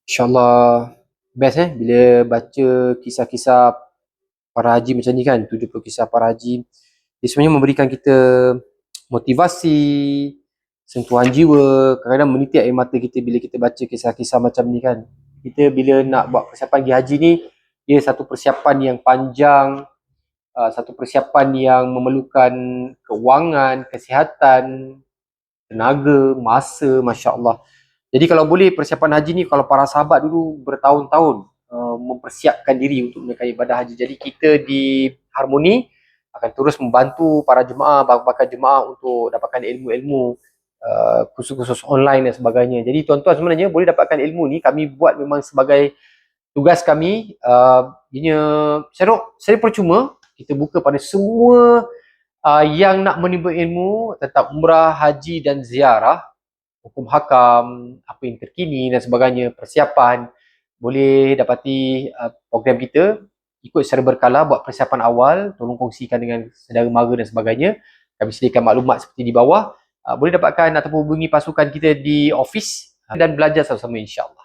InsyaAllah best bila baca kisah-kisah para haji macam ni kan, 70 kisah para haji. Dia sebenarnya memberikan kita motivasi, sentuhan jiwa, kadang-kadang menitik air mata kita bila kita baca kisah-kisah macam ni kan. Kita bila nak buat persiapan pergi haji ni, dia satu persiapan yang panjang, satu persiapan yang memerlukan kewangan, kesihatan, tenaga, masa, Masya Allah. Jadi kalau boleh persiapan haji ni, kalau para sahabat dulu bertahun-tahun mempersiapkan diri untuk menunaikan ibadah haji. Jadi kita di Harmoni akan terus membantu para jemaah, bakal jemaah untuk dapatkan ilmu-ilmu, kursus-kursus online dan sebagainya. Jadi tuan-tuan sebenarnya boleh dapatkan ilmu ni, kami buat memang sebagai tugas kami. Ianya secara percuma, kita buka pada semua yang nak menimba ilmu tentang umrah, haji dan ziarah, hukum hakam, apa yang terkini dan sebagainya, persiapan. Boleh dapati program kita, ikut secara berkala, buat persiapan awal, tolong kongsikan dengan saudara mara dan sebagainya. Kami sediakan maklumat seperti di bawah. Boleh dapatkan ataupun hubungi pasukan kita di office dan belajar sama-sama insyaAllah.